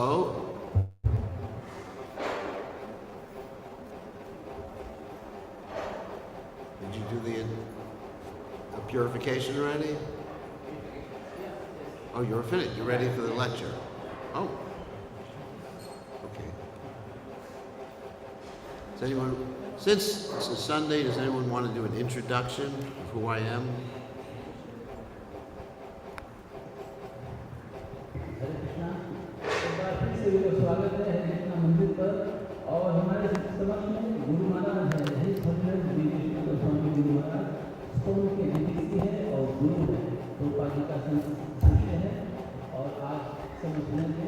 So, did you do the purification already? Oh, you're finished. You're ready for the lecture. Oh. Okay. Does anyone, since it's a Sunday, does anyone want to do an introduction of who I am? स्वागत है हरे कृष्णा मंदिर पर और हमारे समक्ष में गुरु महाराज है हरे Krishna Goswami Guru Maharaj school के निधि है और गुरु है प्रभुपाद जी का शिष्य है और आज समझने से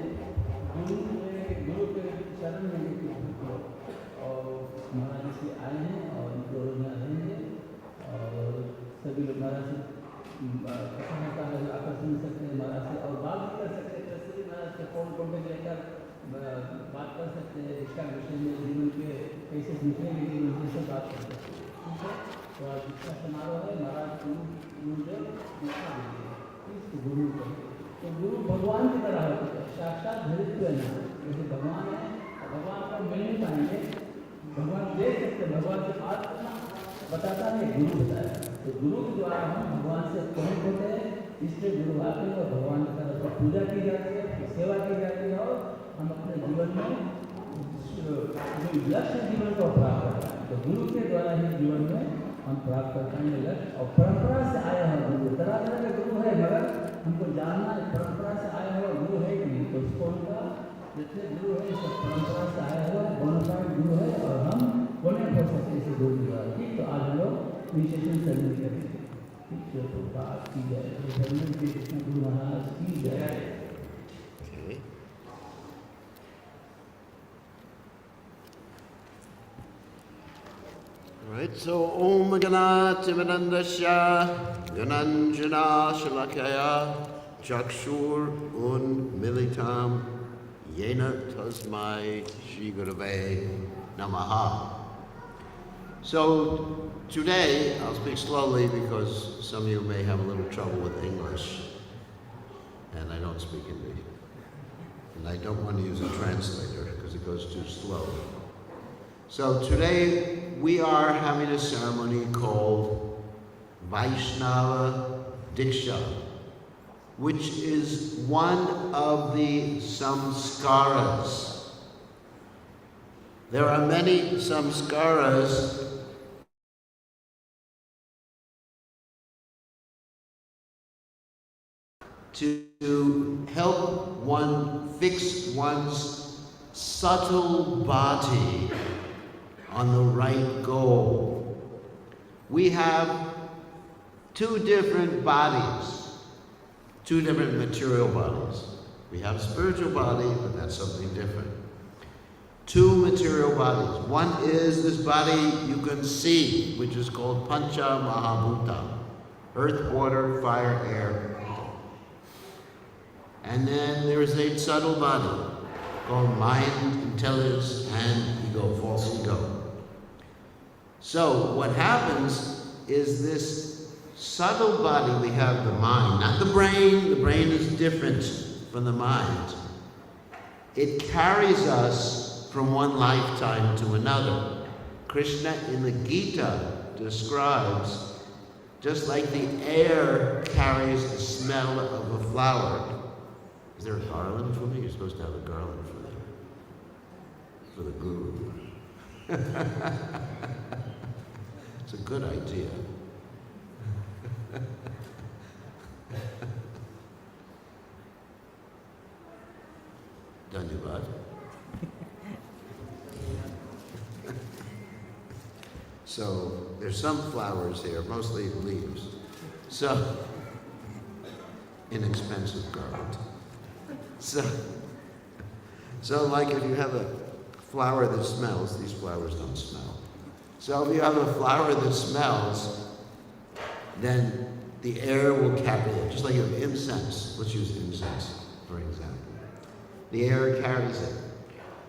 गुरु के शरण में और महाराज से आए हैं और उनको रोजना रहेंगे और सभी लोग महाराज से आकर्षण सकते हैं महाराज से और बात भी कर सकते हैं सभी महाराज से फोन कॉन्टेक्ट लेकर बात कर सकते हैं इसका विषय में जीवन के कैसे निकलेंगे जीवन से सब बात कर सकते हैं ठीक है। तो आज दीक्षा समारोह है महाराज गुरुदेव दीक्षा देंगे गुरु को तो गुरु भगवान की तरह होते हैं साक्षात धरित्व है ना जैसे भगवान है भगवान को मिल नहीं पाएंगे भगवान देख सकते भगवान के पास बताता है गुरु बताया तो गुरु के द्वारा हम भगवान से कनेक्ट होते हैं इसलिए गुरु आते हैं और भगवान की तरफ से पूजा की जाती है सेवा की जाती है और हम अपने जीवन में जो लक्ष्य जीवन को प्राप्त करते हैं तो गुरु के द्वारा ही जीवन में हम प्राप्त करते हैं लक्ष्य और परंपरा से आया हुआ गुरु तरह तरह के गुरु है मगर हमको जानना है परंपरा से आया हुआ गुरु है कि नहीं तो उसको उनका जितने गुरु है सब परंपरा से आया हुआ बोनाफाइड गुरु है और हम कनेक्ट हो सकते हैं इसे गुरु के द्वारा ठीक तो आज हम लोग इनिशिएशन सेरेमनी करेंगे ठीक है तो बात की जाए तो सेरेमनी के कृष्ण गुरु महाराज की जाए। Right, so Om Ganati Vinandasya Gananjana Shalakaya Chakshur Militam Yena Tasmai Shri Gurave Namaha. So today I'll speak slowly because some of you may have a little trouble with English and I don't speak English and I don't want to use a translator because it goes too slow. So today we are having a ceremony called Vaishnava Diksha, which is one of the samskaras. There are many samskaras to help one fix one's subtle body on the right goal. We have two different bodies, two different material bodies. We have a spiritual body, but that's something different. Two material bodies. One is this body you can see, which is called Pancha Mahabhuta, earth, water, fire, air. And then there is a subtle body called mind, intelligence, and ego, false ego. So what happens is this subtle body, we have the mind, not the brain is different from the mind. It carries us from one lifetime to another. Krishna in the Gita describes just like the air carries the smell of a flower. Is there a garland for me? You're supposed to have a garland for the guru. It's a good idea. Dhanyavad. So there's some flowers here, mostly leaves. So inexpensive garland. So like if you have a flower that smells, these flowers don't smell. So if you have a flower that smells, then the air will carry it, just like you have incense. Let's use incense, for example. The air carries it.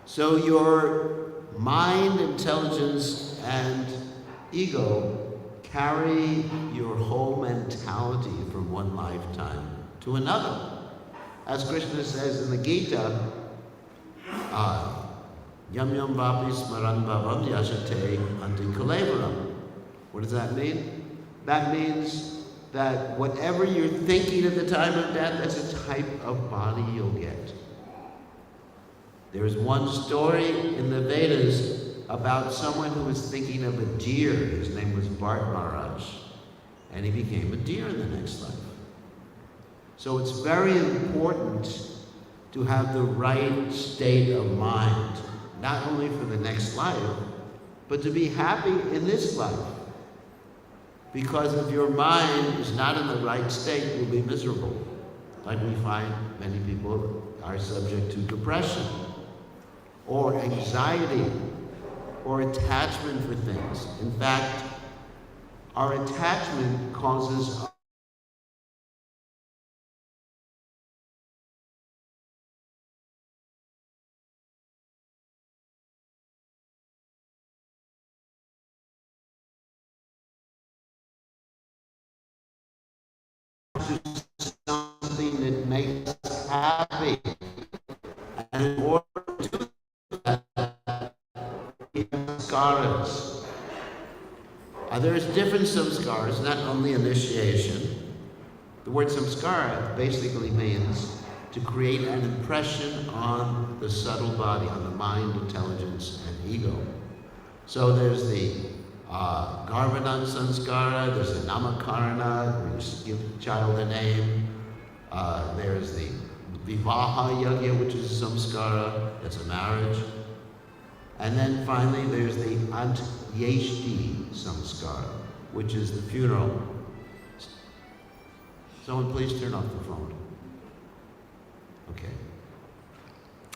So your mind, intelligence, and ego carry your whole mentality from one lifetime to another. As Krishna says in the Gita, Yam yam vapi smaran bhavam yashate anti kalevaram. What does that mean? That means that whatever you're thinking at the time of death, that's a type of body you'll get. There is one story in the Vedas about someone who was thinking of a deer. His name was Bharat Maharaj. And he became a deer in the next life. So it's very important to have the right state of mind, not only for the next life, but to be happy in this life. Because if your mind is not in the right state, you'll be miserable. Like we find many people are subject to depression, or anxiety, or attachment for things. In fact, our attachment causes something that makes us happy. And in order to do that, we have samskaras. There's different samskaras, not only initiation. The word samskara basically means to create an impression on the subtle body, on the mind, intelligence, and ego. So there's the Garvanan Sanskara, there's the Namakarana, where you give the child a name. There's the Vivaha Yagya, which is a samskara, that's a marriage. And then finally there's the Antyeshti Samskara, which is the funeral. Someone please turn off the phone. Okay.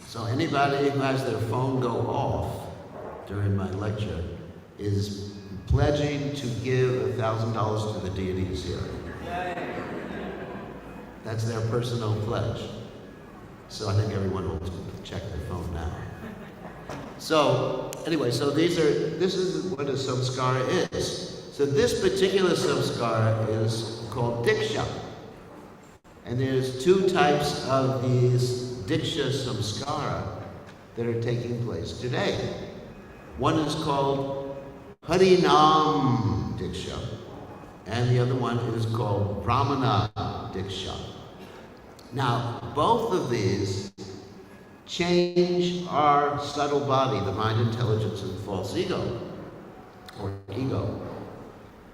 So anybody who has their phone go off during my lecture is pledging to give $1,000 to the deities here. That's their personal pledge. So I think everyone will check their phone now. So anyway, so this is what a samskara is. So this particular samskara is called diksha. And there's two types of these diksha samskara that are taking place today. One is called Harinam Diksha, and the other one is called Brahmana Diksha. Now, both of these change our subtle body, the mind, intelligence, and false ego, or ego.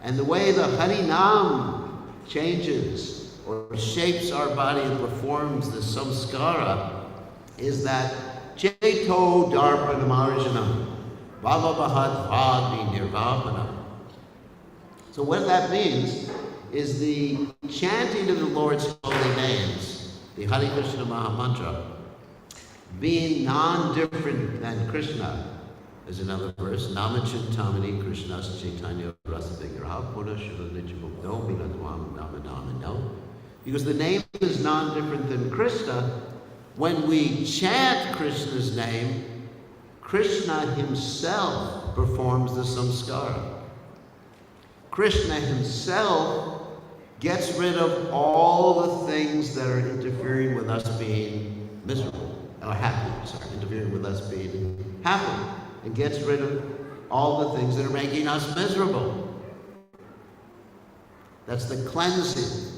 And the way the Harinam changes or shapes our body and performs the samskara is that Cheto Darpanamarjanam Bhavabahat Vadi Nirvapana. So what that means is the chanting of the Lord's holy names, the Hare Krishna Mahamantra, being non-different than Krishna. There's another verse, Namachintamani Krishnas Chaitanya Rasa Vigraha Puna Shula Nijamukno Minadwam Namanamino. Because the name is non-different than Krishna, when we chant Krishna's name, Krishna himself performs the samskara. Krishna himself gets rid of all the things that are interfering with us being miserable, or happy, interfering with us being happy, and gets rid of all the things that are making us miserable. That's the cleansing.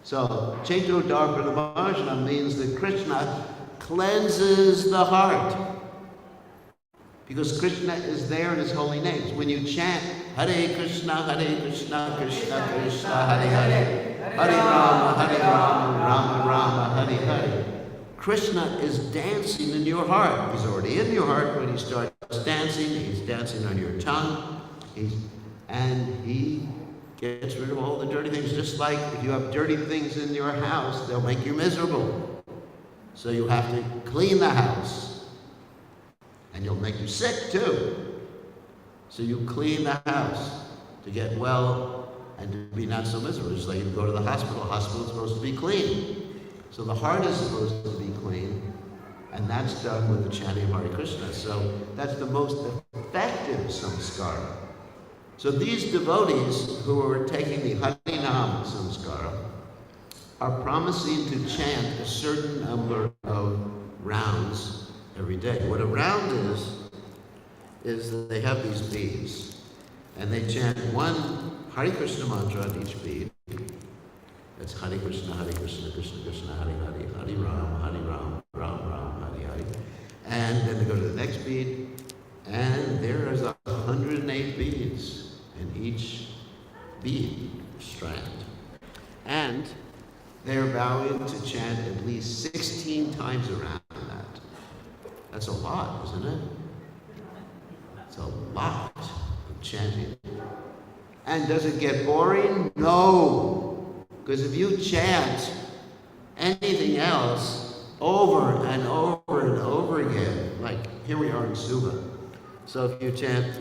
So, Cheto Darpana Marjana means that Krishna cleanses the heart. Because Krishna is there in his holy names. When you chant Hare Krishna, Krishna Krishna, Hare Hare, Hare Rama, Rama Rama, Hare Hare. Krishna is dancing in your heart. He's already in your heart when he starts dancing. He's dancing on your tongue. And he gets rid of all the dirty things. Just like if you have dirty things in your house, they'll make you miserable. So you have to clean the house. And you'll make you sick too. So you clean the house to get well and to be not so miserable. Just like you go to the hospital. Hospital is supposed to be clean. So the heart is supposed to be clean. And that's done with the chanting of Hare Krishna. So that's the most effective samskara. So these devotees who are taking the Harinam samskara are promising to chant a certain number of rounds every day. What a round is that they have these beads, and they chant one Hare Krishna mantra on each bead. That's Hare Krishna, Krishna Krishna, Hare Hare, Hare Ram, Ram Ram, Hare Hare. And then they go to the next bead, and there is 108 beads in each bead strand. And they're vowing to chant at least 16 times around that. That's a lot, isn't it? It's a lot of chanting. And does it get boring? No. Because if you chant anything else over and over and over again, like here we are in Suba. So if you chant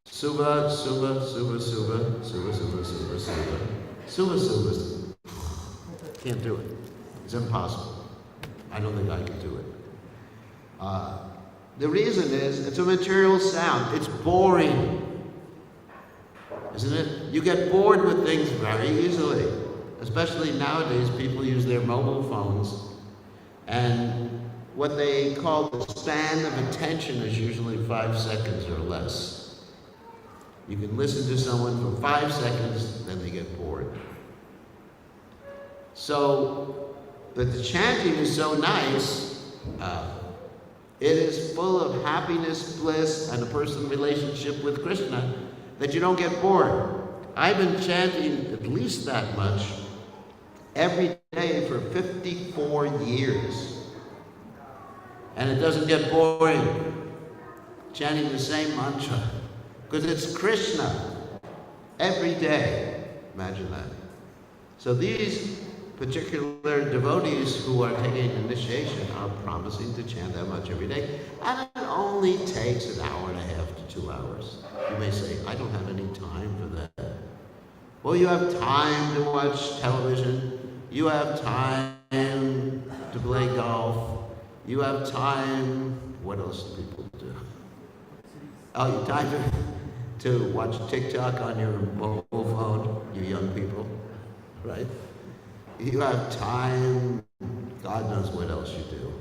Suba, Suba, Suba, Suba, Suba, Suba, Suba, Suba, Suba, Suba, can't do it. It's impossible. I don't think I can do it. The reason is it's a material sound. It's boring. Isn't it? You get bored with things very easily. Especially nowadays, people use their mobile phones. And what they call the span of attention is usually 5 seconds or less. You can listen to someone for 5 seconds, then they get bored. So, but the chanting is so nice. It is full of happiness, bliss, and a personal relationship with Krishna that you don't get bored. I've been chanting at least that much every day for 54 years. And it doesn't get boring chanting the same mantra because it's Krishna every day. Imagine that. So these particular devotees who are taking initiation are promising to chant that much every day, and it only takes an hour and a half to 2 hours. You may say, I don't have any time for that. Well, you have time to watch television, you have time to play golf, you have time, what else do people do? Oh, you have time to watch TikTok on your mobile phone, you young people, right? You have time, God knows what else you do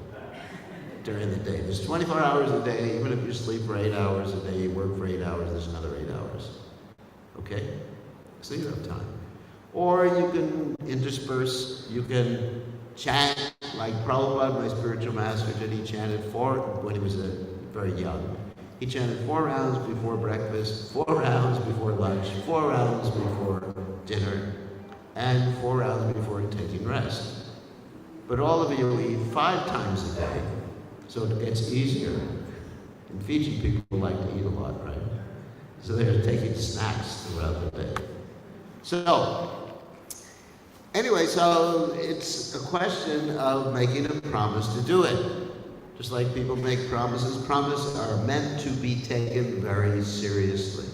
during the day. There's 24 hours a day. Even if you sleep for 8 hours a day, you work for 8 hours, there's another 8 hours. Okay? So you have time. Or you can intersperse, you can chant like Prabhupada, my spiritual master, did. He chanted when he was very young. He chanted 4 rounds before breakfast, 4 rounds before lunch, 4 rounds before dinner, and 4 rounds before taking rest. But all of you eat 5 times a day, so it gets easier. In Fiji, people like to eat a lot, right? So they're taking snacks throughout the day. So, anyway, so it's a question of making a promise to do it. Just like people make promises, promises are meant to be taken very seriously.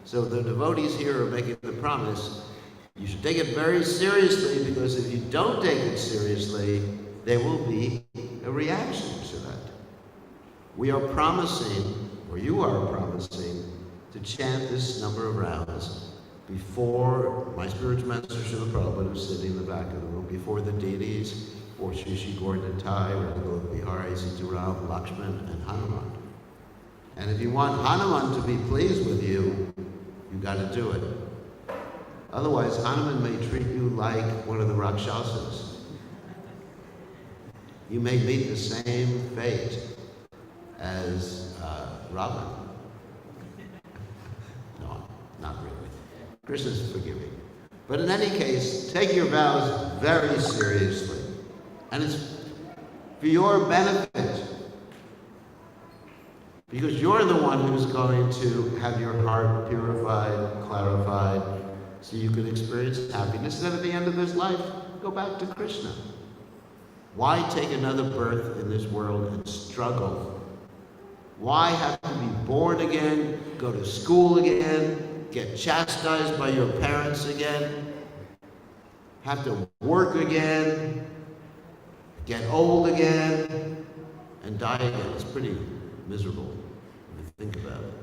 So the devotees here are making the promise. You should take it very seriously, because if you don't take it seriously, there will be a reaction to that. We are promising, or you are promising, to chant this number of rounds before my spiritual master Srila Prabhupada, who's sitting in the back of the room, before the deities, or Shri Gauratai, Radha Bihari, Sitaram, Lakshman, and Hanuman. And if you want Hanuman to be pleased with you, you got to do it. Otherwise, Hanuman may treat you like one of the Rakshasas. You may meet the same fate as Ravan. No, not really. Krishna's forgiving. But in any case, take your vows very seriously. And it's for your benefit. Because you're the one who's going to have your heart purified, clarified, so you can experience happiness, and then at the end of this life, go back to Krishna. Why take another birth in this world and struggle? Why have to be born again, go to school again, get chastised by your parents again, have to work again, get old again, and die again? It's pretty miserable if you think about it.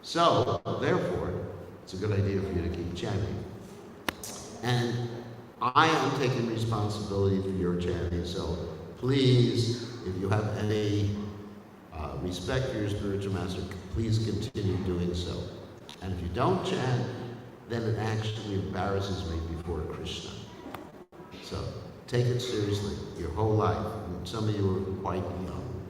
So, therefore, it's a good idea for you to keep chanting. And I am taking responsibility for your chanting, so please if you have any respect for your spiritual master, please continue doing so. And if you don't chant, then it actually embarrasses me before Krishna. So take it seriously your whole life. And some of you are quite young,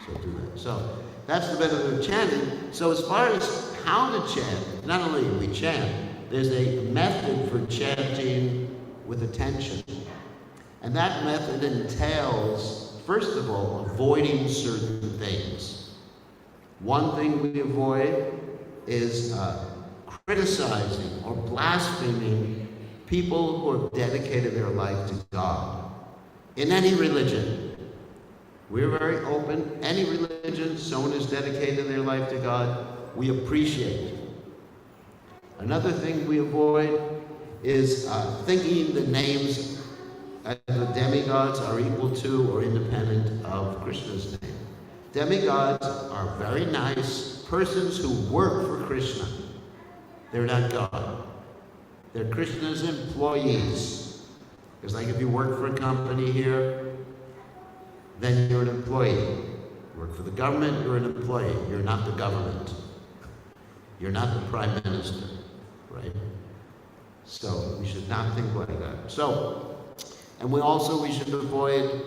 so do that. So that's the benefit of chanting. So as far as how to chant, not only do we chant, there's a method for chanting with attention. And that method entails, first of all, avoiding certain things. One thing we avoid is criticizing or blaspheming people who have dedicated their life to God. In any religion, we're very open. Any religion, someone has dedicated their life to God, we appreciate. Another thing we avoid is thinking the names of the demigods are equal to or independent of Krishna's name. Demigods are very nice persons who work for Krishna. They're not God. They're Krishna's employees. It's like if you work for a company here, then you're an employee. You work for the government, you're an employee. You're not the government. You're not the prime minister, right? So we should not think like that. So, and we should avoid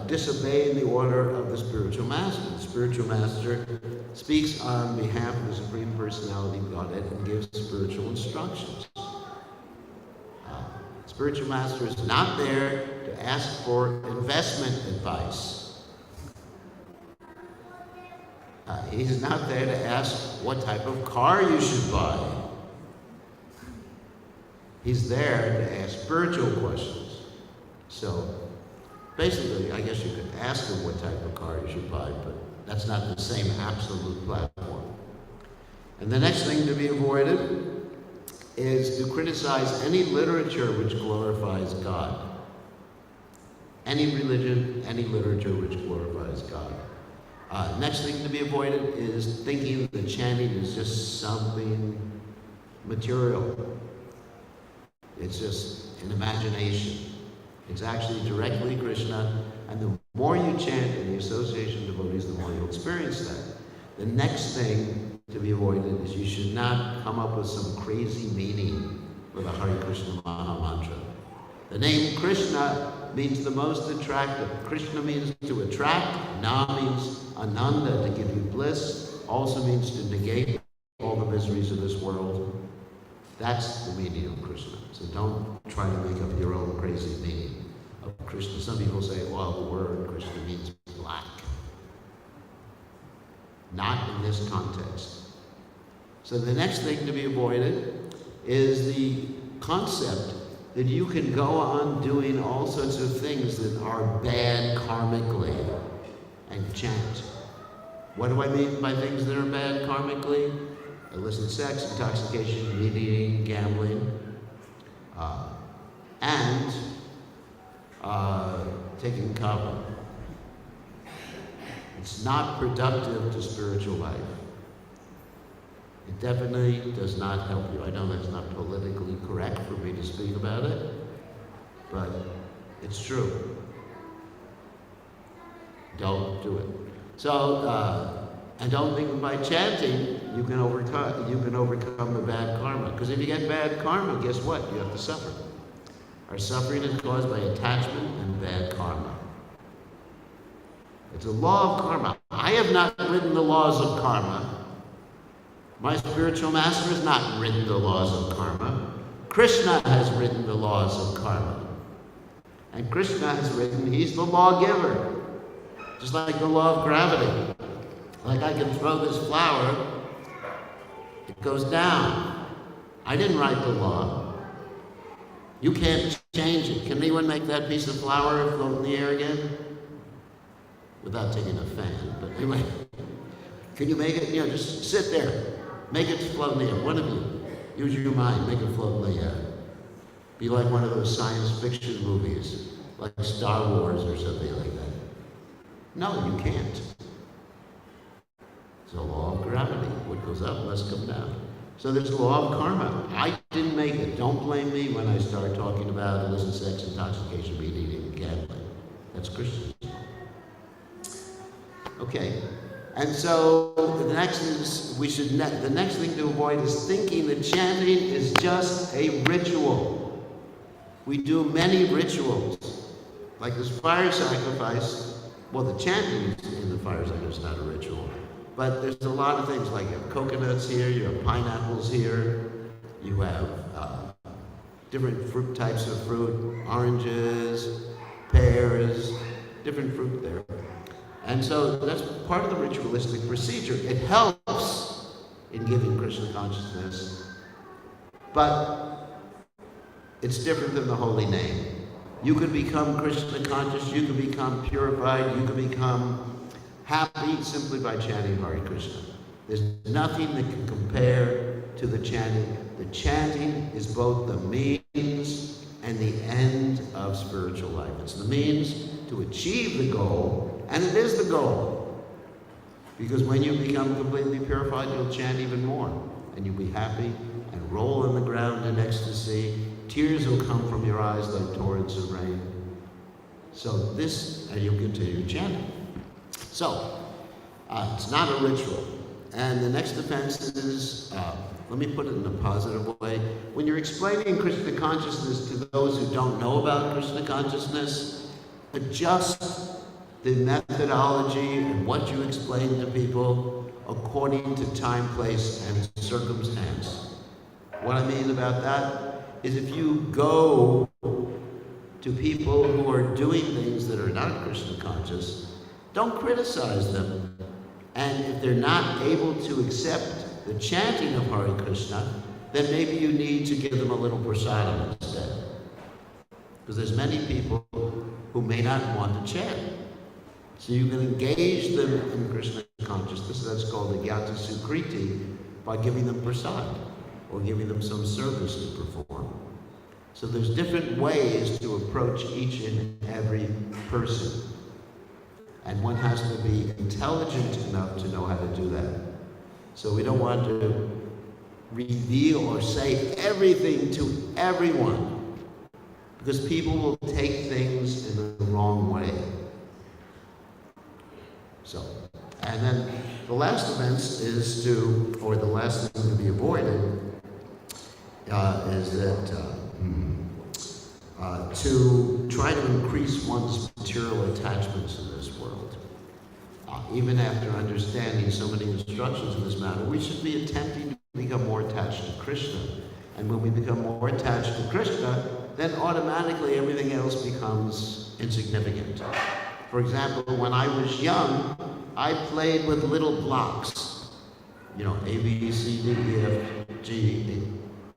disobeying the order of the spiritual master. The spiritual master speaks on behalf of the Supreme Personality of Godhead and gives spiritual instructions. Spiritual master is not there to ask for investment advice. He's not there to ask what type of car you should buy. He's there to ask spiritual questions. So basically, I guess you could ask him what type of car you should buy, but that's not the same absolute platform. And the next thing to be avoided is to criticize any literature which glorifies God. Any religion, any literature which glorifies God. Next thing to be avoided is thinking that chanting is just something material. It's just an imagination. It's actually directly Krishna, and the more you chant in the association of devotees, the more you'll experience that. The next thing to be avoided is you should not come up with some crazy meaning for the Hare Krishna Maha Mantra. The name Krishna means the most attractive. Krishna means to attract. Na means Ananda, to give you bliss. Also means to negate all the miseries of this world. That's the meaning of Krishna. So don't try to make up your own crazy meaning of Krishna. Some people say, well, the word Krishna means black. Not in this context. So the next thing to be avoided is the concept that you can go on doing all sorts of things that are bad karmically and chant. What do I mean by things that are bad karmically? Illicit sex, intoxication, meat eating, gambling, and taking kava. It's not productive to spiritual life. It definitely does not help you. I know that's not politically correct for me to speak about it, but it's true. Don't do it. So, and don't think by chanting you can overcome the bad karma. Because if you get bad karma, guess what? You have to suffer. Our suffering is caused by attachment and bad karma. It's a law of karma. I have not written the laws of karma. My spiritual master has not written the laws of karma. Krishna has written the laws of karma. And Krishna has written, he's the lawgiver. Just like the law of gravity. Like I can throw this flower, it goes down. I didn't write the law. You can't change it. Can anyone make that piece of flour float in the air again? Without taking a fan, but anyway. Can you make it, just sit there. Make it float in the air. One of you, use your mind, make it float in the air. Be like one of those science fiction movies, like Star Wars or something like that. No, you can't. It's a law of gravity. What goes up must come down. So there's a law of karma. I didn't make it. Don't blame me when I start talking about illicit sex, intoxication, meat eating, and gambling. That's Krishna's law. Okay. And so the next is the next thing to avoid is thinking that chanting is just a ritual. We do many rituals, like this fire sacrifice. Well, the chanting in the fire sacrifice is not a ritual, but there's a lot of things like you have coconuts here, you have pineapples here, you have different fruit types of fruit, oranges, pears, different fruit there. And so that's part of the ritualistic procedure. It helps in giving Krishna consciousness, but it's different than the holy name. You can become Krishna conscious, you can become purified, you can become happy simply by chanting Hare Krishna. There's nothing that can compare to the chanting. The chanting is both the means and the end of spiritual life. It's the means to achieve the goal, and it is the goal. Because when you become completely purified, you'll chant even more, and you'll be happy and roll on the ground in ecstasy. Tears will come from your eyes like torrents of rain. So this, and you'll continue chanting. So, it's not a ritual. And the next offense is, let me put it in a positive way. When you're explaining Krishna consciousness to those who don't know about Krishna consciousness, adjust the methodology and what you explain to people according to time, place, and circumstance. What I mean about that is if you go to people who are doing things that are not Krishna conscious, don't criticize them. And if they're not able to accept the chanting of Hare Krishna, then maybe you need to give them a little prasadam instead. Because there's many people who may not want to chant. So you can engage them in Krishna consciousness. That's called the Gyata Sukriti, by giving them prasad or giving them some service to perform. So there's different ways to approach each and every person. And one has to be intelligent enough to know how to do that. So we don't want to reveal or say everything to everyone, because people will take things in the wrong way. So, and then the last offense is the last thing to be avoided is that to try to increase one's material attachments in this world. Even after understanding so many instructions in this matter, we should be attempting to become more attached to Krishna. And when we become more attached to Krishna, then automatically everything else becomes insignificant. For example, when I was young, I played with little blocks. You know, A, B, C, D, E, F, G,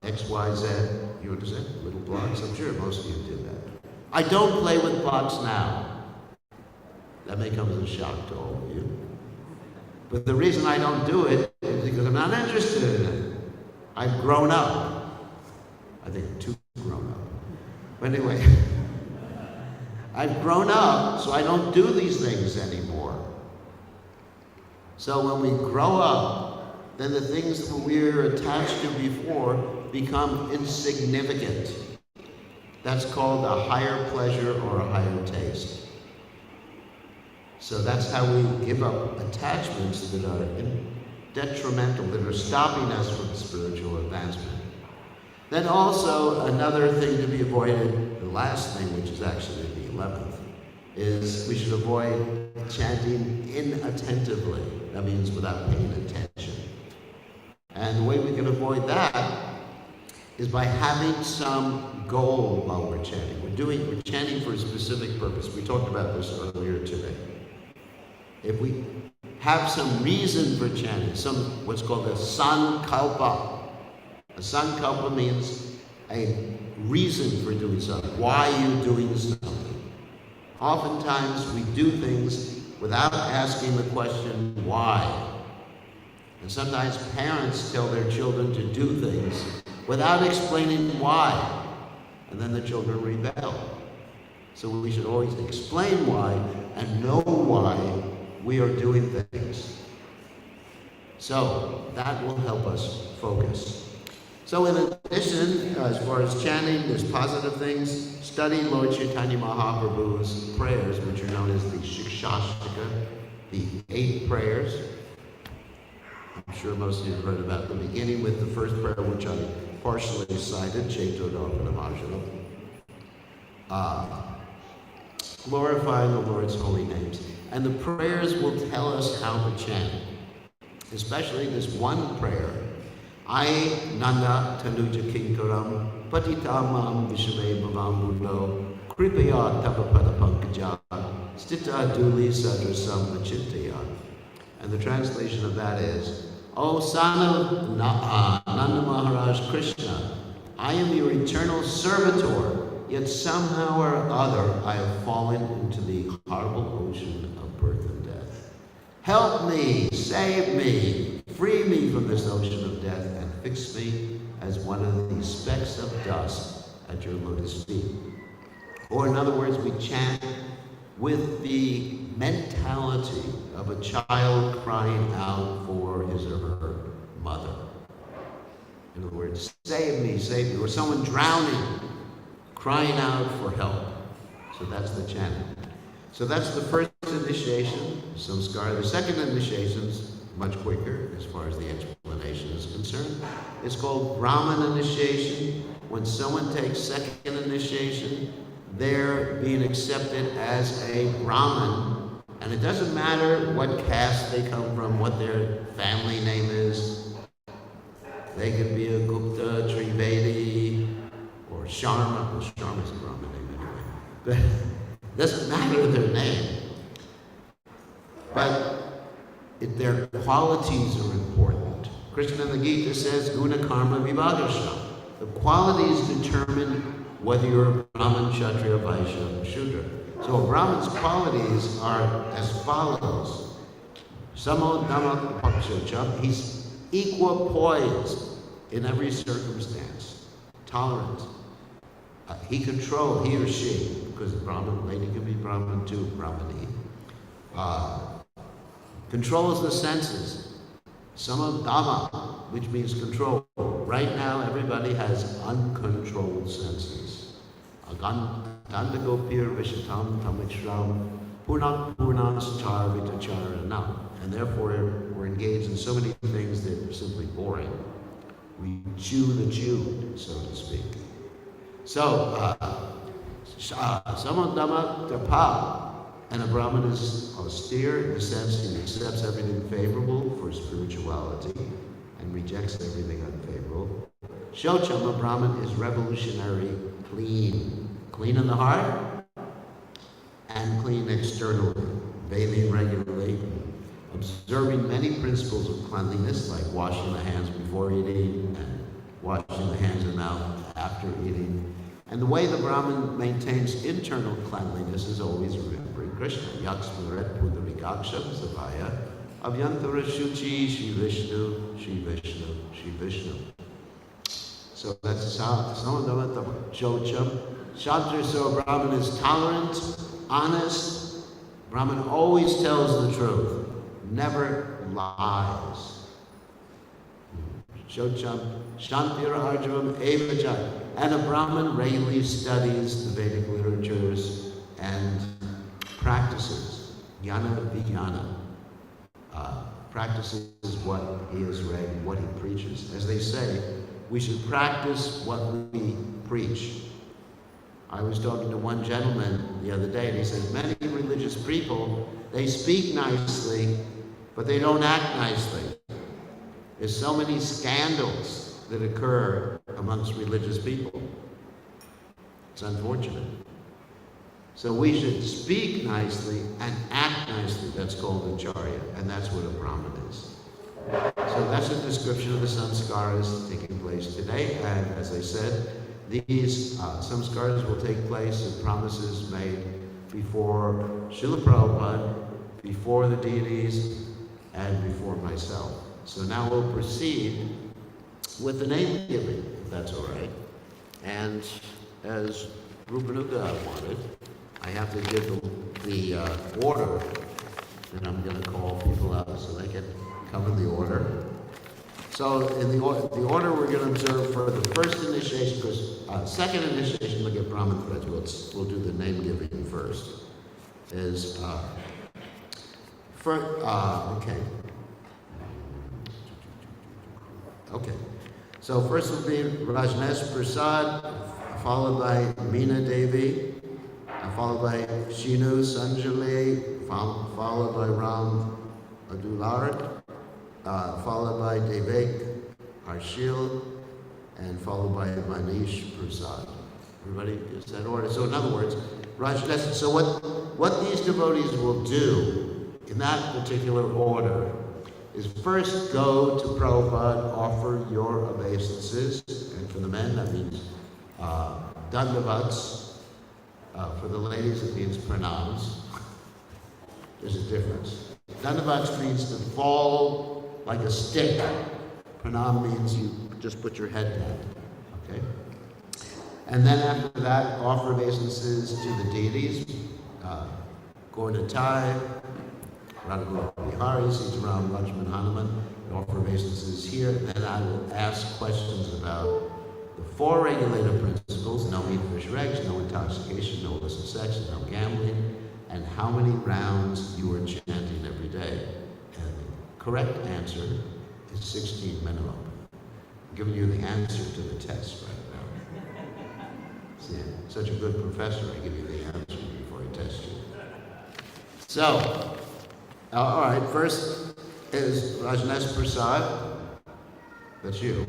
X, Y, Z. You understand? Little blocks. I'm sure most of you did that. I don't play with blocks now. That may come as a shock to all of you. But the reason I don't do it is because I'm not interested in it. I've grown up. I think I'm too grown up. But anyway, I've grown up, so I don't do these things anymore. So when we grow up, then the things that we were attached to before become insignificant. That's called a higher pleasure or a higher taste. So that's how we give up attachments that are detrimental, that are stopping us from spiritual advancement. Then also another thing to be avoided, the last thing, which is actually the 11th, is we should avoid chanting inattentively. That means without paying attention. And the way we can avoid that is by having some goal while we're chanting. We're chanting for a specific purpose. We talked about this earlier today. If we have some reason for chanting, what's called a sankalpa. A sankalpa means a reason for doing something. Why are you doing something? Oftentimes we do things without asking the question, why? And sometimes parents tell their children to do things without explaining why. And then the children rebel. So we should always explain why and know why we are doing things. So that will help us focus. So in addition, as far as chanting, there's positive things. Study Lord Chaitanya Mahaprabhu's prayers, which are known as the Shikshashtaka the 8 prayers. I'm sure most of you have heard about them, beginning with the first prayer, which I partially cited, Chaitodharpanamajana. Glorifying the Lord's holy names. And the prayers will tell us how to chant. Especially this one prayer, I Nanda Tanuja Kinkaram Patitamam Vishave Bhavam Buddho Kripaya Tapapada Pankaja Stita Duli Sadrasam Achintaya. And the translation of that is, O son of Nanda Maharaj Krishna, I am your eternal servitor, yet somehow or other I have fallen into the horrible ocean of birth and death. Help me, save me, free me from this ocean of death, and fix me as one of these specks of dust at your lotus feet. Or in other words, we chant with the mentality of a child crying out for his or her mother. In other words, save me, or someone drowning, crying out for help. So that's the chanting. So that's the first initiation, samskara. The second initiation is much quicker as far as the explanation is concerned. It's called Brahman initiation. When someone takes second initiation, they're being accepted as a Brahmin. And it doesn't matter what caste they come from, what their family name is. They could be a Gupta, Trivedi, or Sharma. Well, Sharma's a Brahmin name anyway. But it doesn't matter their name. But their qualities are important. Krishna in the Gita says, Guna Karma Vibhagasha. The qualities determine whether you're a Brahmin, Kshatriya, Vaishya, or Shudra. So a Brahmin's qualities are as follows. Samo Dhamma Pakshocha, he's equipoised in every circumstance. Tolerant. He or she, because Brahmin, lady can be Brahmin too, Brahmini. Controls the senses. Sama Dhamma, which means control. Right now, everybody has uncontrolled senses. Agandagopir Vishatam Tamishram Punak Purnas Charvitacharana. And therefore, we're engaged in so many things that are simply boring. We chew the chewed, so to speak. So, Samadhamma Dapa, and a Brahmin is austere in the sense he accepts everything favorable for spirituality and rejects everything unfavorable. Shocham, a Brahmin, is revolutionary, clean. Clean in the heart and clean externally, bathing regularly, observing many principles of cleanliness like washing the hands before eating and washing the hands and mouth after eating. And the way the Brahmin maintains internal cleanliness is always remembering Krishna. Yaksmaret Pundarikaksham Savaya Avyantara Shuchi Shri Vishnu, Shri Vishnu, Shri Vishnu. So that's Samadhamma Shocham. Shadra, so a Brahmin is tolerant, honest. Brahmin always tells the truth, never lies. Shocham, Shantira Arjavam Evaja. And a Brahmin regularly studies the Vedic literatures and practices, jnana vijnana, practices what he has read, what he preaches. As they say, we should practice what we preach. I was talking to one gentleman the other day, and he says, many religious people, they speak nicely, but they don't act nicely. There's so many scandals that occur amongst religious people. It's unfortunate. So we should speak nicely and act nicely. That's called acharya, and that's what a Brahmin is. So that's a description of the samskaras taking place today. And as I said, these samskaras will take place in promises made before Srila Prabhupada, before the deities, and before myself. So now we'll proceed with the name giving, if that's all right. And as Rupanuga wanted, I have to give the order that I'm going to call people out so they can come in the order. So in the order we're going to observe for the first initiation, because second initiation, look at Brahmin threads, we'll do the name giving first, is Okay. So first will be Rajnesh Prasad, followed by Meena Devi, followed by Shinu Sanjali, followed by Ram Adular, followed by Devek Harshil, and followed by Manish Prasad. Everybody is that order. So in other words, Rajnesh, so what these devotees will do in that particular order is first go to Prabhupada, offer your obeisances, and for the men that means dandavats. For the ladies it means pranams. There's a difference. Dandavats means to fall like a stick. Pranam means you just put your head down. Okay? And then after that, offer obeisances to the deities. Gordatai, Radha Bihari, Sitaram, Lakshman, Hanuman, offer obeisances here. Then I will ask questions about the four regulative principles: no meat, fish, or eggs, no intoxication, no illicit sex, no gambling, and how many rounds you are chanting every day. And the correct answer is 16 minimum. I'm giving you the answer to the test right now. See, such a good professor, I give you the answer before I test you. So, all right, first is Rajnesh Prasad. That's you.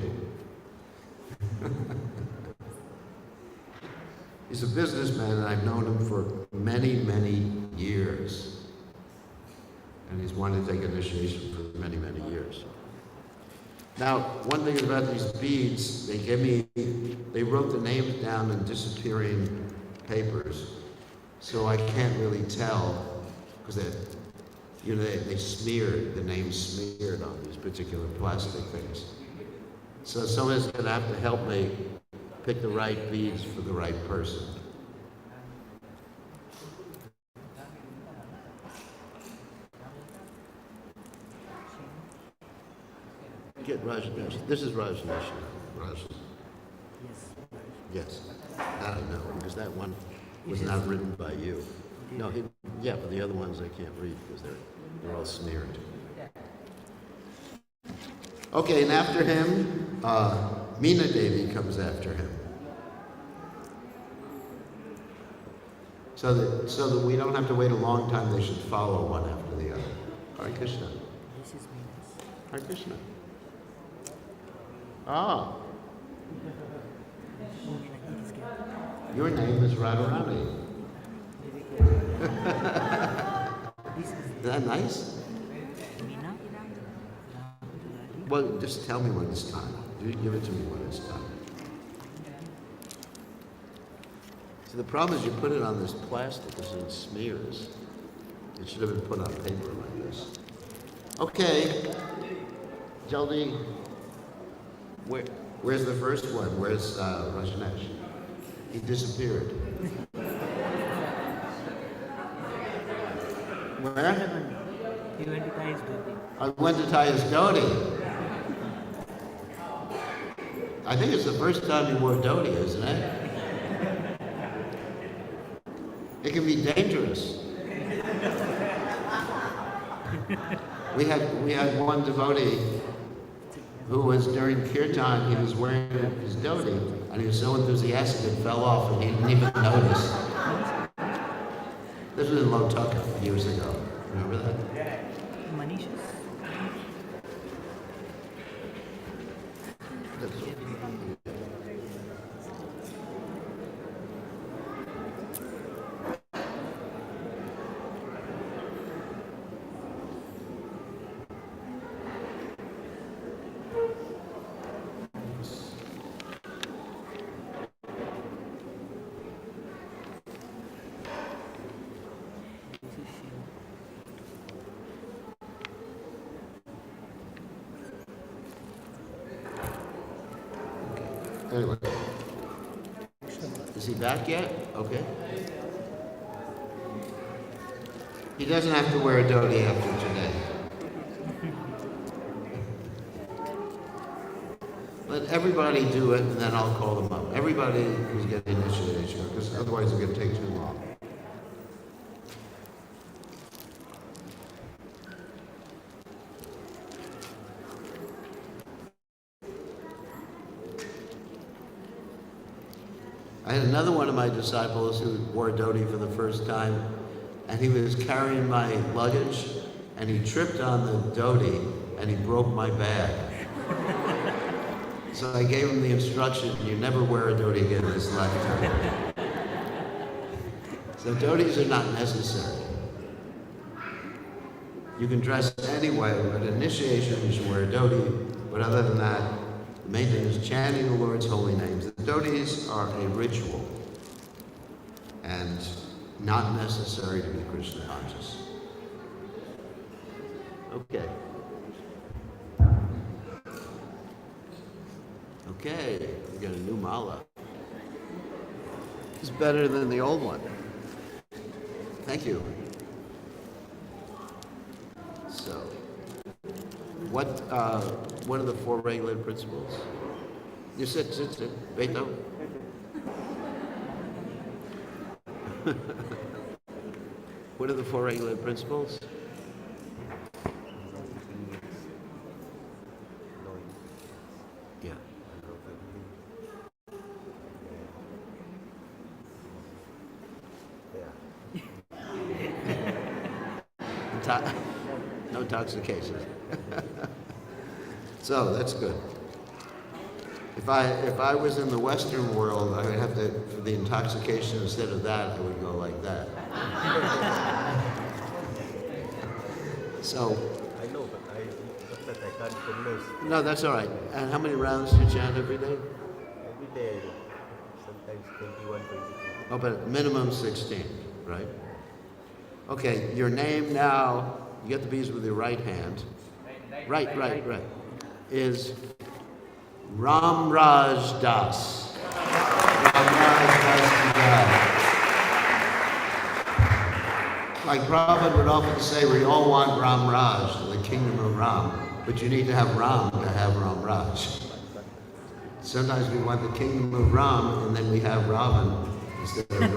He's a businessman, and I've known him for many, many years. And he's wanted to take initiation for many, many years. Now, one thing about these beads, they wrote the names down in disappearing papers, so I can't really tell, because they smeared, the names smeared on these particular plastic things. So someone's going to have to help me pick the right beads for the right person. Get Rajnesh. This is Rajnesh. Raj. Yes. That I know, because that one was not written by you. No, but the other ones I can't read because they're all smeared. Okay, and after him, Meena Devi comes after him. So that we don't have to wait a long time, they should follow one after the other. Hare Krishna. This is Venus. Hare Krishna. Ah. Your name is Radharani. Is that nice? Meena. Well, just tell me when it's time. Give it to me when it's time. See, the problem is you put it on this plastic, so it smears. It should have been put on paper like this. Okay. Jaldi. Where's the first one? Where's Rajnesh? He disappeared. Where? He went to tie his dhoti. I went to tie his dhoti. I think it's the first time he wore dhoti, isn't it? It can be dangerous. We had one devotee who was during kirtan, he was wearing his dhoti, and he was so enthusiastic it fell off, and he didn't even notice. This was in Lotaka years ago. Remember that? Manish. Anyway. Is he back yet? Okay. He doesn't have to wear a dhoti after today. Let everybody do it, and then I'll call them up. Everybody who's getting initiation, because otherwise it's going to take too long. I had another one of my disciples who wore a dhoti for the first time, and he was carrying my luggage, and he tripped on the dhoti, and he broke my bag. So I gave him the instruction, you never wear a dhoti again in this lifetime. So dhotis are not necessary. You can dress anyway, but initiation you should wear a dhoti, but other than that, the main thing is chanting the Lord's holy names. The dhotis are a ritual and not necessary to be Krishna conscious. Okay. Okay, we got a new mala. It's better than the old one. Thank you. So, what are the four regulated principles? You sit. Beto. What are the four regulated principles? Yeah. No intoxication. So that's good. If I was in the Western world, I would have to, for the intoxication, instead of that, I would go like that. So. I know, but I can't pronounce. No, that's all right. And how many rounds do you chant every day? Every day, sometimes 21, 22. Oh, but minimum 16, right? Okay, your name now, you get the beads with your right hand. Right. Is Ram Raj Das. Ram Raj Das Pujari. Like Prabhupada would often say, we all want Ram Raj, the kingdom of Ram, but you need to have Ram to have Ram Raj. Sometimes we want the kingdom of Ram, and then we have Ravan instead of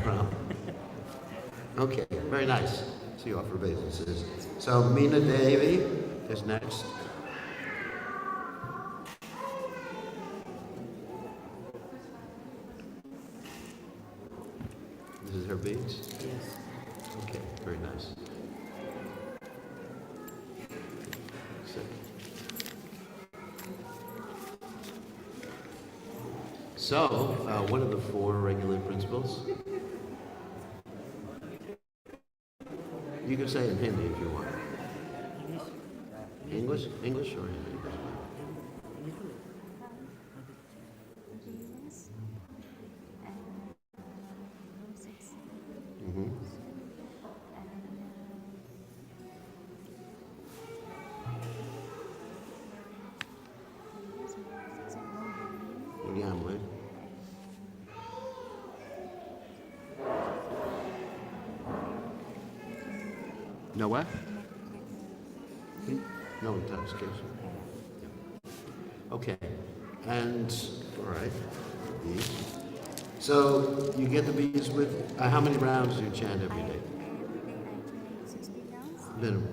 Ram. Okay, very nice. So you offer obeisances. So Meena Devi is next. This is her beads? Yes. Okay, very nice. So, what are the four regular principles? You can say it in Hindi if you want. English? English or Hindi? Mm-hmm. William, no what? No intoxication. Yeah. Okay. And, all right. Beads. So, you get the beads with, how many rounds do you chant every day? Minimum.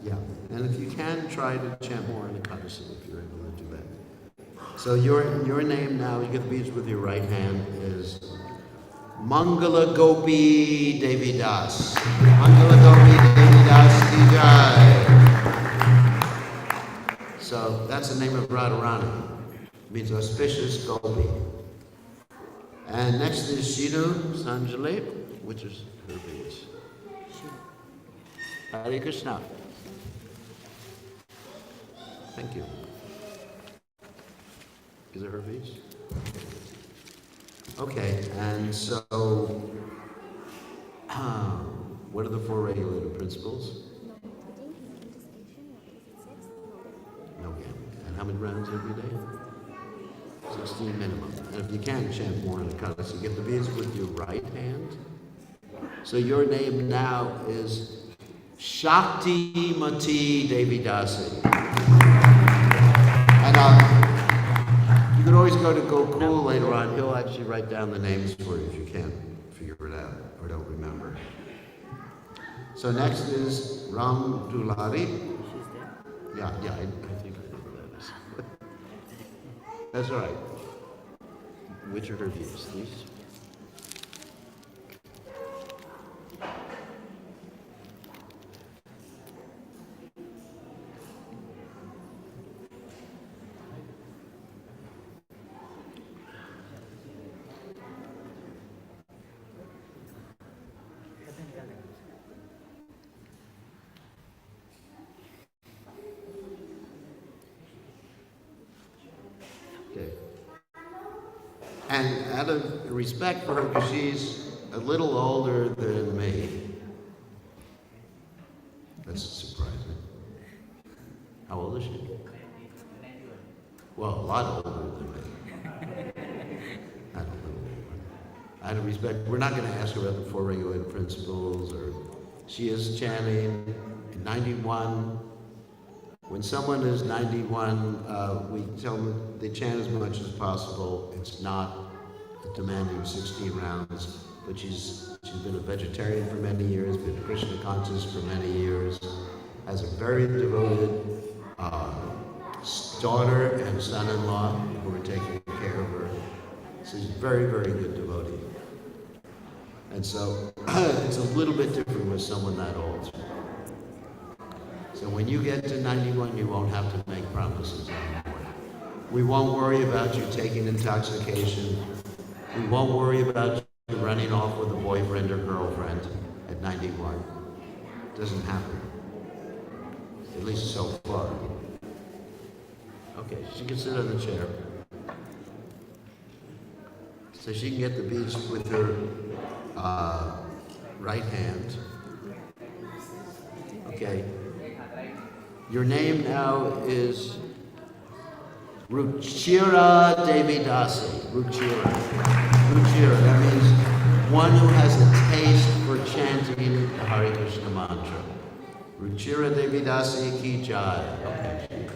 Yeah. And if you can, try to chant more in the Kadasi if you're able to do that. So, your name now, you get the beads with your right hand, is Mangala Gopi Devi Das. Mangala Gopi Devi Das Ki Jai. So that's the name of Radharani. It means auspicious Gopi. And next is Shinu Sanjali, which is her beads. Hare Krishna. Thank you. Is it her beads? Okay, and so, what are the four regulated principles? No gambling. And how many rounds every day? 16 minimum. And if you can, chant more in the Kadasi. You get the beads with your right hand. So your name now is Shakti Mati Devi Dasi. And you can always go to Gokul later on. He'll actually write down the names for you if you can't figure it out or don't remember. So next is Ram Dulari. She's there. Yeah, I think I know where that is. That's all right. which are her views? These? Okay. And out of respect for her, because she's a little older than me. That's surprising. How old is she? Well, a lot older than me. Not a little older. Out of respect, we're not going to ask her about the Four Regulated Principles, or she is chanting 91. When someone is 91, we tell them they chant as much as possible. It's not demanding 16 rounds, but she's been a vegetarian for many years, been Krishna conscious for many years, has a very devoted daughter and son-in-law who are taking care of her. So she's a very, very good devotee. And so it's a little bit different with someone that old. So when you get to 91, you won't have to make promises anymore. We won't worry about you taking intoxication. We won't worry about you running off with a boyfriend or girlfriend at 91. It doesn't happen. At least so far. Okay, she can sit on the chair. So she can get the beads with her right hand. Okay. Your name now is Ruchira Devidasi. Ruchira. Ruchira, that means one who has a taste for chanting the Hare Krishna mantra. Ruchira Devidasi ki jai. Okay.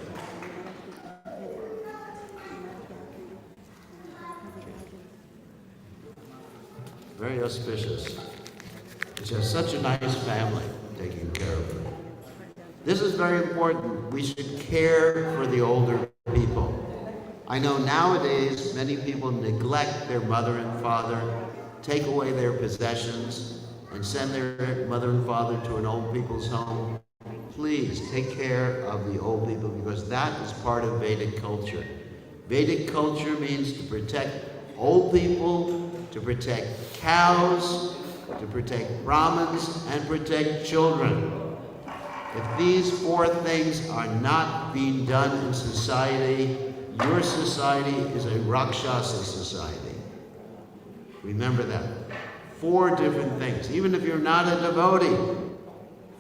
Very auspicious. She has such a nice family taking care of her. This is very important. We should care for the older people. I know nowadays many people neglect their mother and father, take away their possessions, and send their mother and father to an old people's home. Please take care of the old people, because that is part of Vedic culture. Vedic culture means to protect old people, to protect cows, to protect Brahmins, and protect children. If these four things are not being done in society, your society is a Rakshasa society. Remember that. 4 different things. Even if you're not a devotee,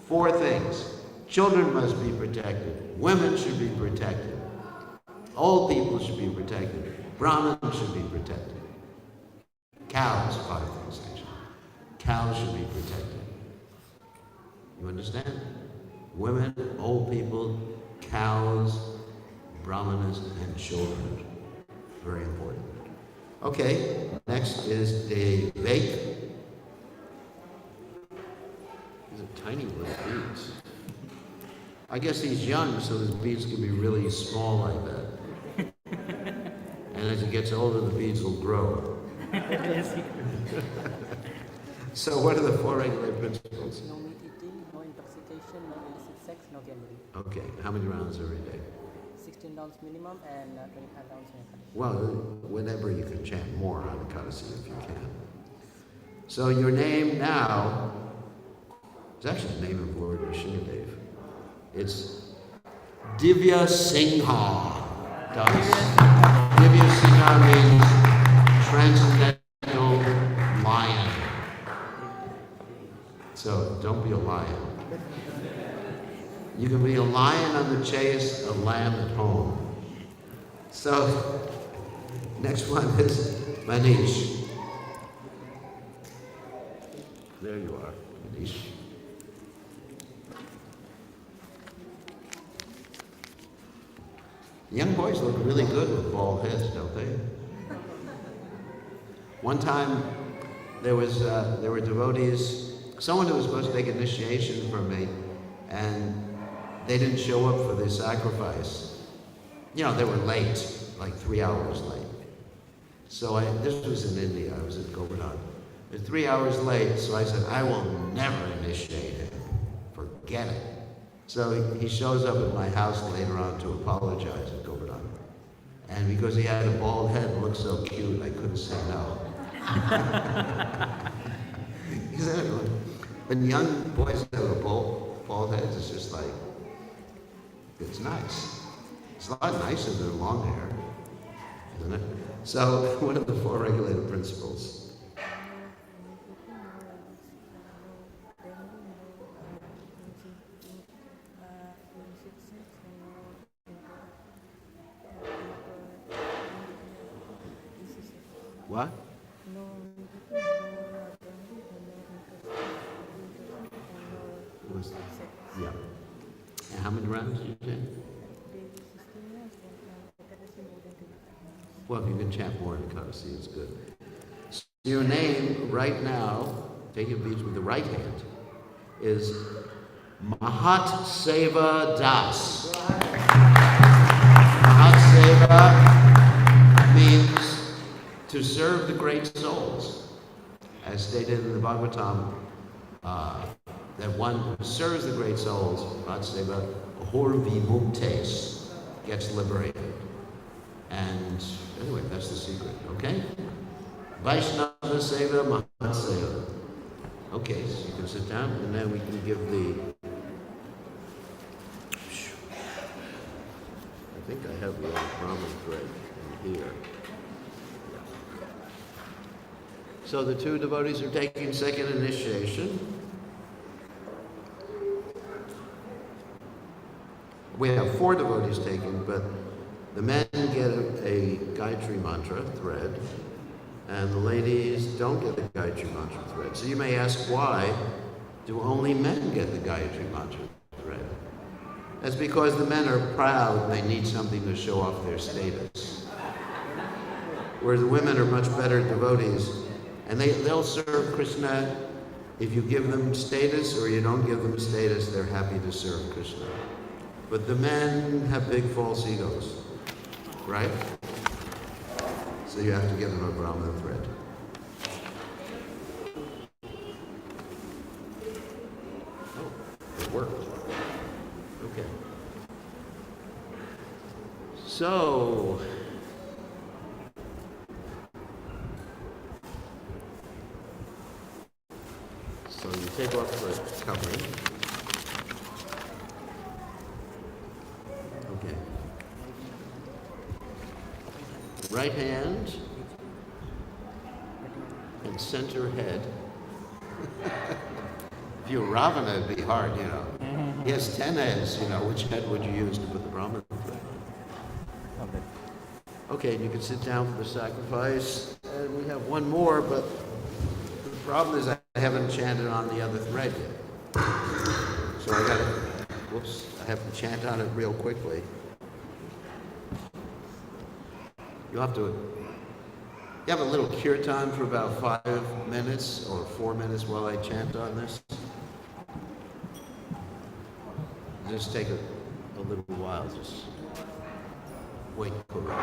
4 things. Children must be protected. Women should be protected. Old people should be protected. Brahmins should be protected. Cows, 5 things actually. Cows should be protected. You understand? Women, old people, cows, brahmanas, and children. Very important. Okay, next is Devak. These are tiny little beads. I guess he's young, so his beads can be really small like that. And as he gets older, the beads will grow. So what are the 4 regulated principles? No meat eating, no intoxication, no illicit sex, no gambling. Okay, how many rounds every day? 16 rounds minimum and 25 rounds in a Well, whenever you can chant more on Ekadasi if you can. So your name now is actually the name of Lord Nrsimhadev. It's Divya Singha. Divya Singha means transcendental lion. So don't be a lion. You can be a lion on the chase, a lamb at home. So, next one is Manish. There you are, Manish. Young boys look really good with bald heads, don't they? One time, there were devotees, someone who was supposed to take initiation from me, and they didn't show up for the sacrifice. You know, they were late, like 3 hours late. So this was in India, I was in Govardhan. It was 3 hours late, so I said, I will never initiate him. Forget it. So he shows up at my house later on to apologize at Govardhan. And because he had a bald head and looked so cute, I couldn't say no. Exactly. When young boys have a bald head, it's just like, it's nice. It's a lot nicer than long hair, isn't it? So, what are the 4 regulative principles? What? Yeah. And how many rounds did you take? Well, if you can chant more in Ekadasi, it's good. So your name right now, take your beats with the right hand, is Mahat Seva Das. Mahat Seva means to serve the great souls. As stated in the Bhagavatam, that one who serves the great souls, Mahat Seva, Ahor Vimuktes, gets liberated. And anyway, that's the secret, okay? Vaishnava Seva, Mahat Seva. Okay, so you can sit down, and then we can give the... I think I have the old Brahman thread in here. So the 2 devotees are taking second initiation. We have 4 devotees taking, but the men get a Gayatri mantra thread, and the ladies don't get the Gayatri mantra thread. So you may ask, why do only men get the Gayatri mantra thread? That's because the men are proud and they need something to show off their status. Whereas the women are much better devotees, and they'll serve Krishna. If you give them status or you don't give them status, they're happy to serve Krishna. But the men have big false egos, right? So you have to give them a Brahman thread. Oh, it worked. Okay. So, you take off the covering. Okay. Right hand and center head. If you were Ravana, it'd be hard, you know. He has 10 heads, you know. Which head would you use to put the Brahman thread? Okay, you can sit down for the sacrifice. And we have one more, but the problem is I haven't chanted on the other thread yet. So I have to chant on it real quickly. You have a little kirtan for about 5 minutes or 4 minutes while I chant on this. Just take a little while, just wait for it.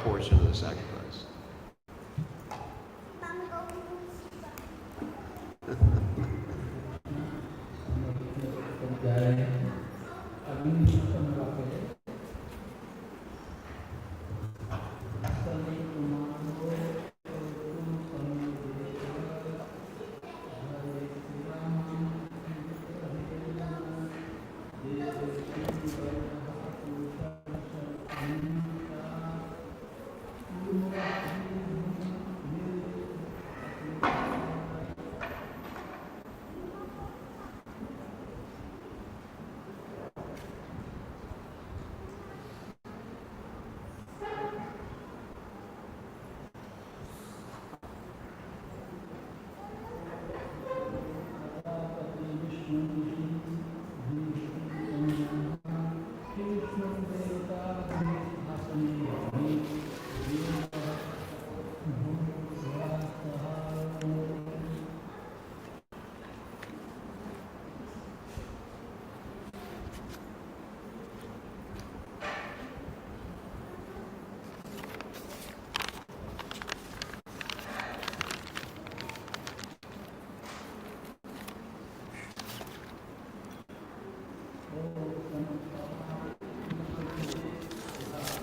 portion of the sacrifice.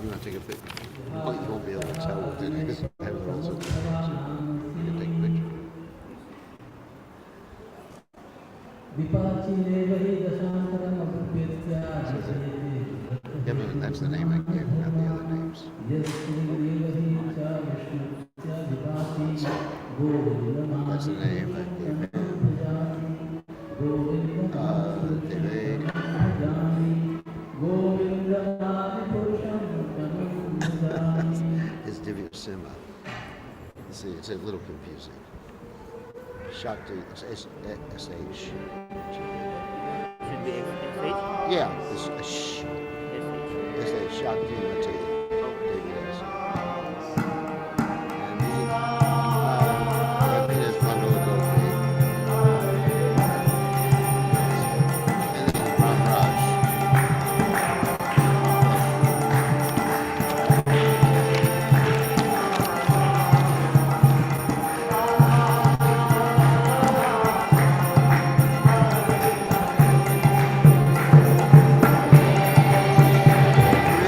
You want to take a picture? Well, you won't be able to tell what it is. I have all sorts of things. You can take a picture. Yeah, but that's the name I gave, not the other names. That's the name I gave him. It's Divya Sima. See, it's a little confusing. Shakti, it's S-H. Should be SH? Yeah, it's a sh. S-H, Shakti Mati. David S. And he, Rapidas Mandogopi. And then Ramraj.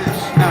Krishna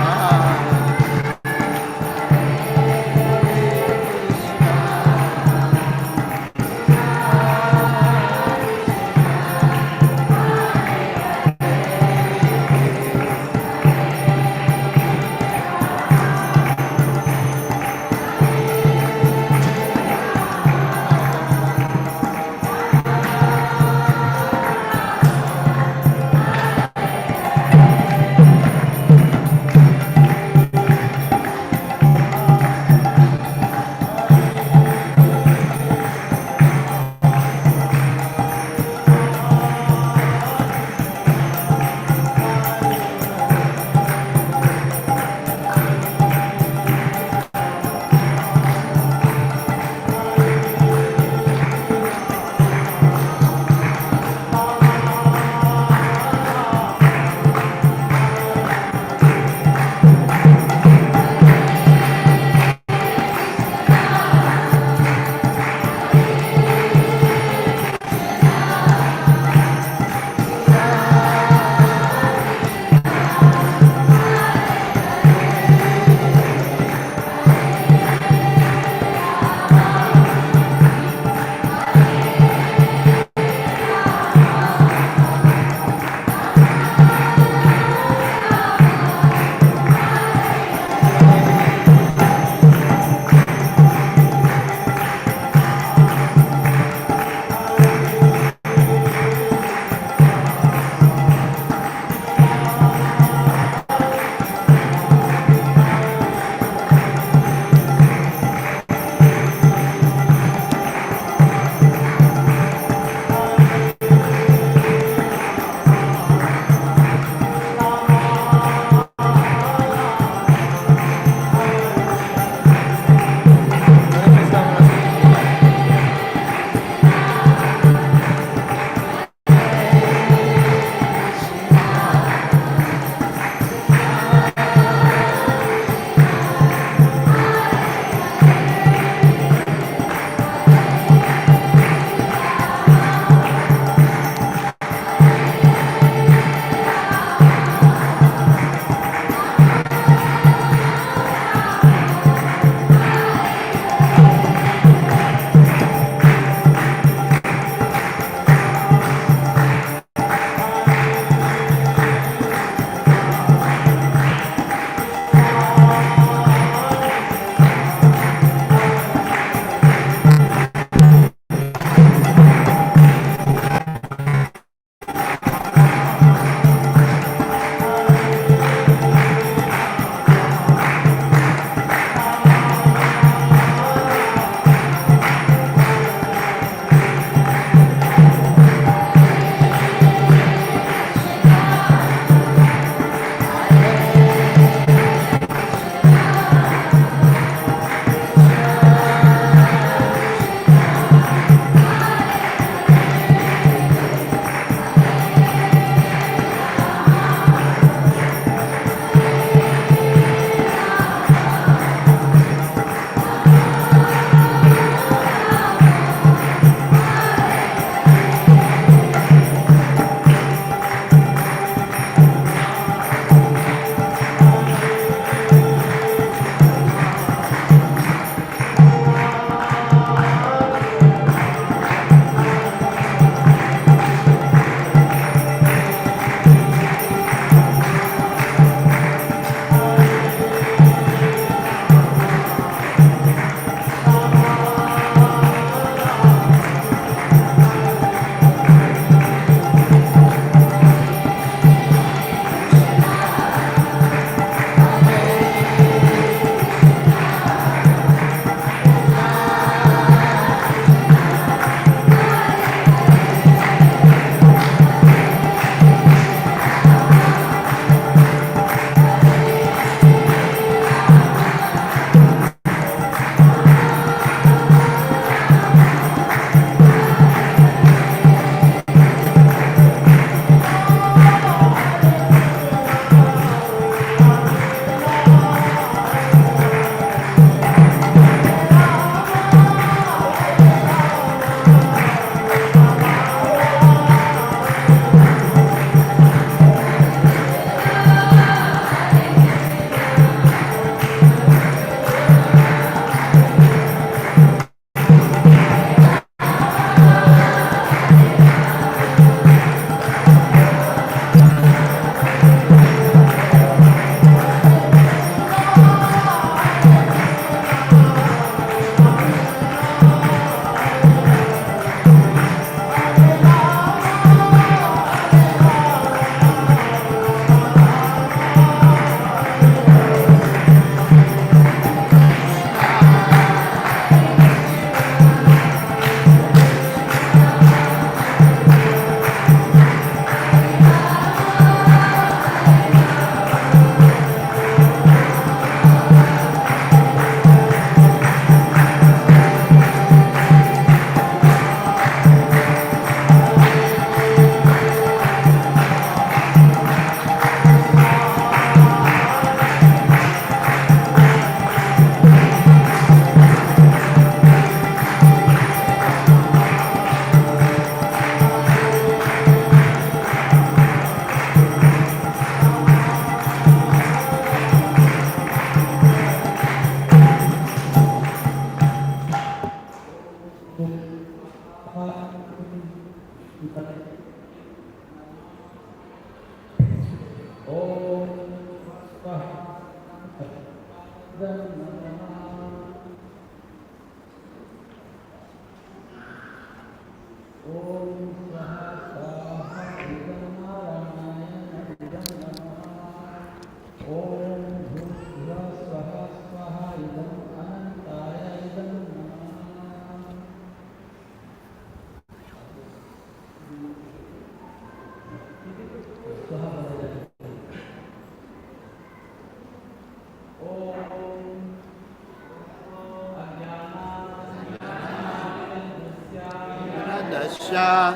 Dasya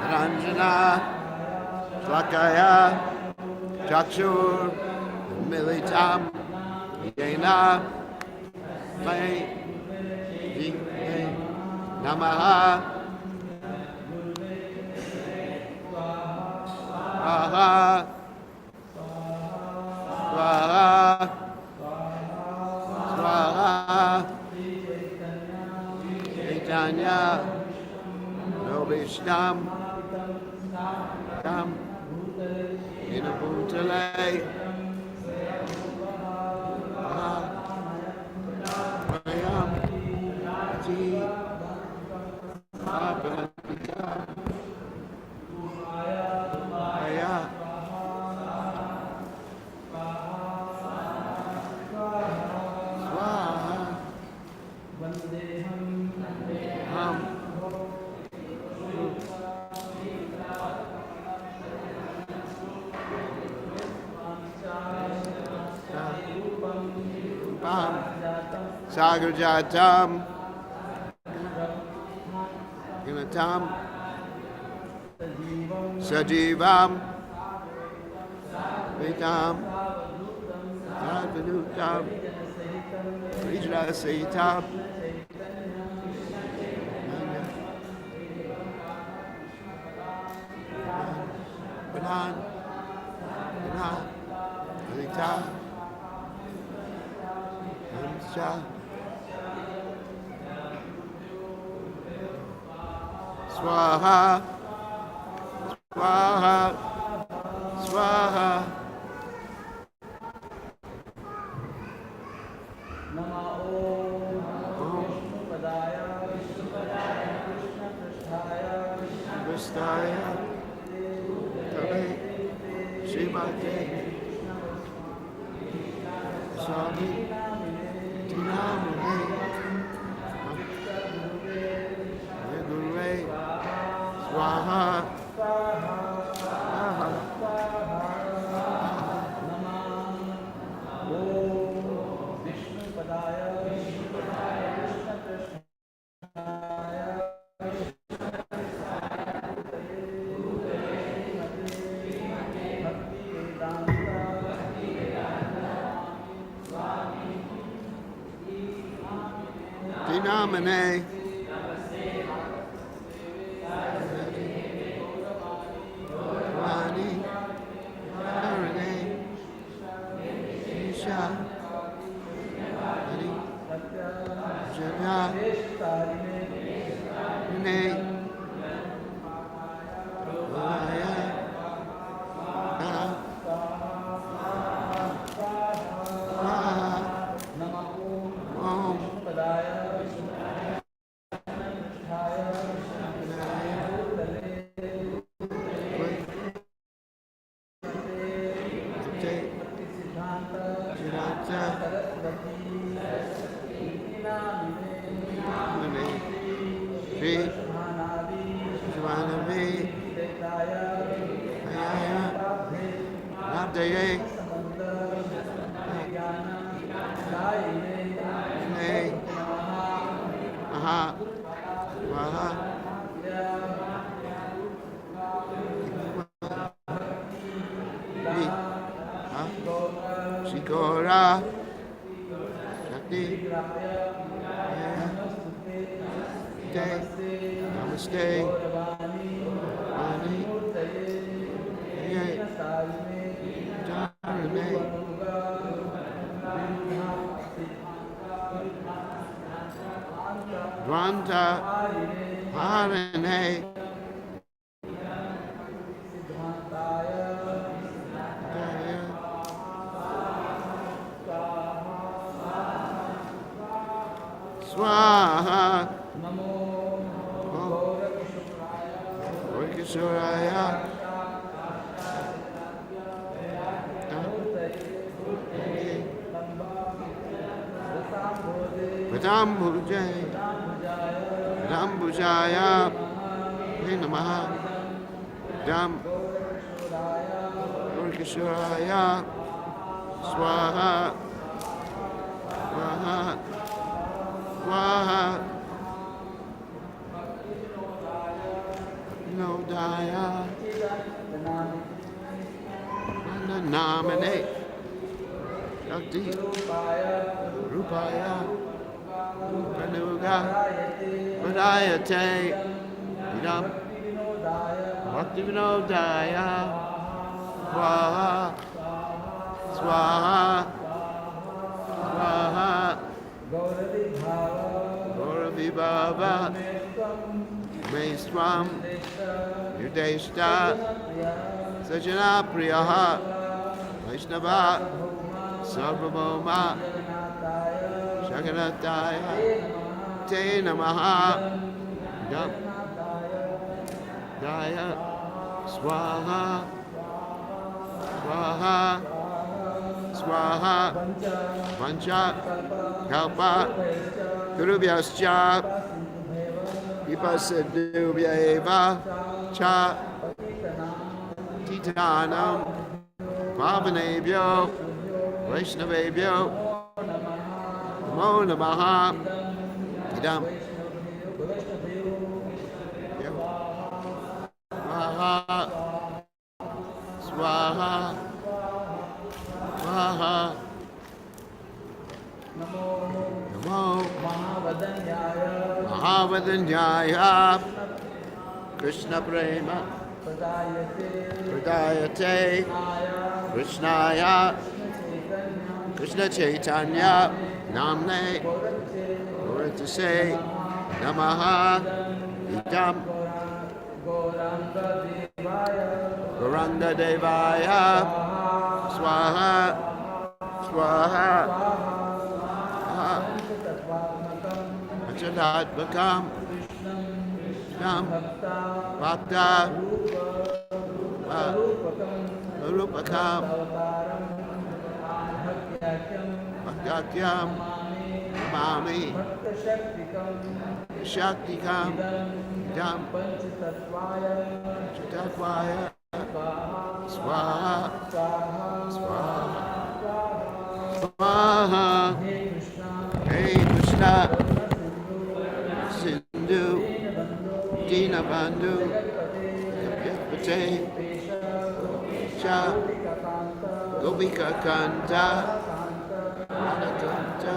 Ranjana Shlakaya Chakshur Militam Yena May Namaha Swaha Swaha Swaha Chaitanya Nobishtam Tam Inabutale Prayam Ji Abhadita Aya Swaha Ham Sagar Jatam Ginatam Sajivam Vitam Advanutam Vijra Seitam Banan Banan Adita Hamsa Swaha Swaha Swaha Kristaya Tale Shimate Swami Dinamune Gurue Swaha Swaha Dinamune Vani Arane Isha Hari Jaya Rene Vaya Om Shikora Shakti Namaste Vani Dharane Dvanta Harane Swaha. Namo Oh. Orkishoraya. Padambhuje. Padambhujaya. Hey Namaha. Dam. Orkishoraya. Swaha. Swaha. Swaha. No daya. Nominate. Shakti. Rupaya. Panuga. Vadayate. Idam. Bhakti Vinodaya. Swaha. Swaha. Swaha. Gauravibhava. Maestram. Yudeshta. Sajana Priyaha. Vaishnava. Sarvabhauma. Shaganataya. Te Namaha. Dam. Daya. Swaha. Swaha. Swaha. Pancha. Kalpa. Gurubhyascha. Vipasadubhyeva. Cha. Titanam. Pavanebhyo. Vaishnavebhyo. Namo Namaha. Idam. Swaha. Swaha. Swaha. Namo Mahavadanyaya. Krishna Prema. Pradayate. Krishnaya. Krishna Chaitanya. Namne. Gaurantase. Namaha. Idam. Gauranga Devaya. Swaha. Swaha. Achadatmakam. Dam. Bhakta. Rupakam. Bhaktakyam. Mami. Shaktikam. Dam. Chitatvaya. Swaha. Swaha. Swaha. Hey Krishna. Sindhu. Dinabandhu. Yapyapate. Cha. Gopika Kanta. Anakanta.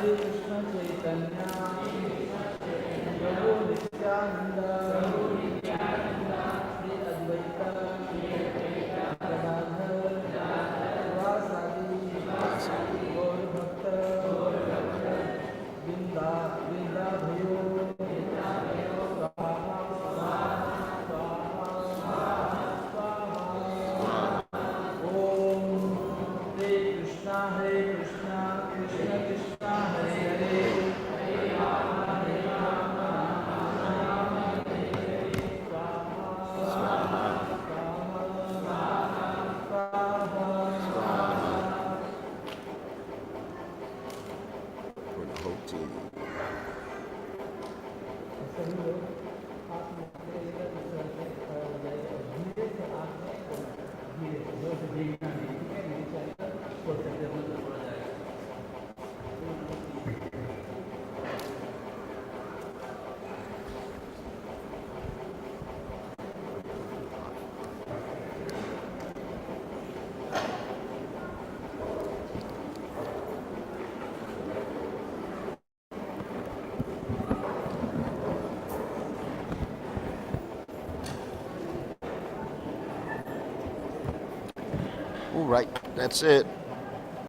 Hare Krishna Chaitanya Prabhu Nityananda Shri Advaita Gadadhar Vasadi Gaur Bhakta Vrinda Bhayo Hare Krishna, Krishna Krishna, Hare Hare, Hare Rama, Rama Hare Hare, Swaha, सभी लोग हाथ में इधर उधर से खड़ा हो जाएगा। धीरे से हाथ में धीरे से जोर से देखना नहीं, ठीक है? नहीं चलेगा तो सकते मतलब पड़ जाएगा। All right, that's it.